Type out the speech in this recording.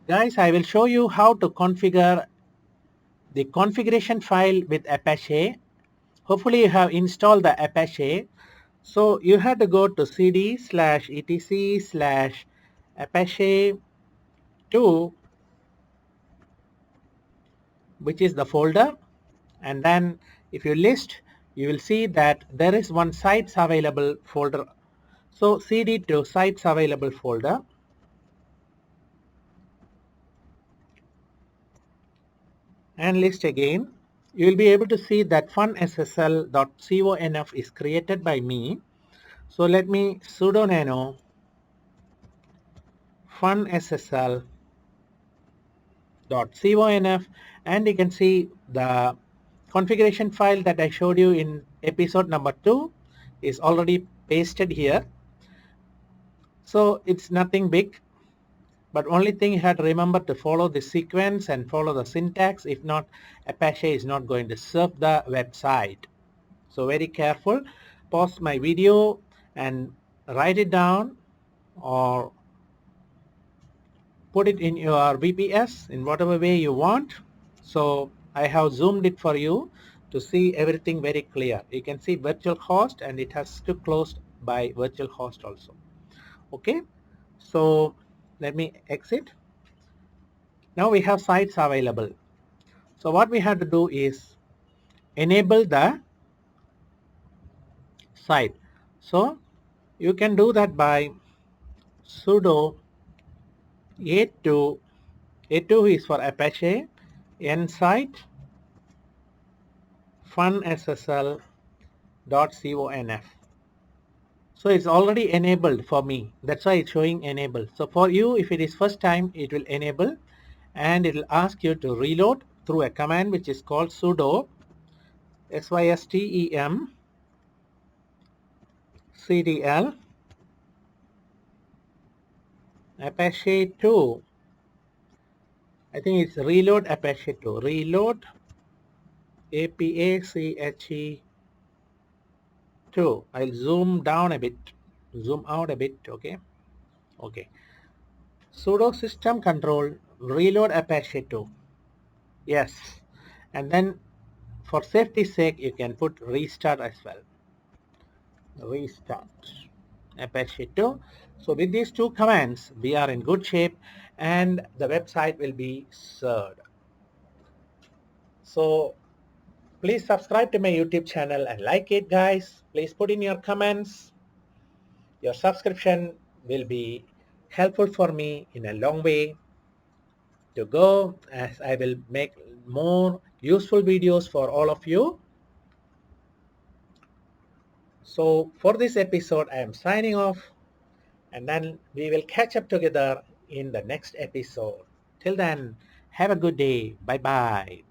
Guys, I will show you how to configure the configuration file with Apache. Hopefully you have installed the Apache. So you have to go to cd/etc/Apache2, which is the folder, and then if you list, you will see that there is one sites available folder. So cd to sites available folder, and list again. You will be able to see that funSSL.conf is created by me. So let me sudo nano funSSL.conf, and you can see the configuration file that I showed you in episode number 2 is already pasted here. So it's nothing big, but only thing you have to remember to follow the sequence and follow the syntax. If not, Apache is not going to serve the website. So very careful. Pause my video and write it down, or put it in your VPS in whatever way you want. So I have zoomed it for you to see everything very clear. You can see virtual host, and it has to close by virtual host also. Okay, so let me exit. Now we have sites available. So what we have to do is enable the site. So you can do that by sudo a2. A2 is for Apache, nsite funSSL.conf. So it's already enabled for me. That's why it's showing enable. So for you, if it is first time, it will enable, and it will ask you to reload through a command which is called sudo system cdl Apache 2. I think it's reload Apache 2. Reload Apache 2. I'll zoom down a bit, zoom out a bit. Okay. Sudo system control reload Apache 2. Yes. And then for safety's sake, you can put restart as well. Restart Apache 2. So with these two commands, we are in good shape, and the website will be served. So please subscribe to my YouTube channel and like it, guys. Please put in your comments. Your subscription will be helpful for me in a long way to go, as I will make more useful videos for all of you. So for this episode, I am signing off, and then we will catch up together in the next episode. Till then, have a good day. Bye bye.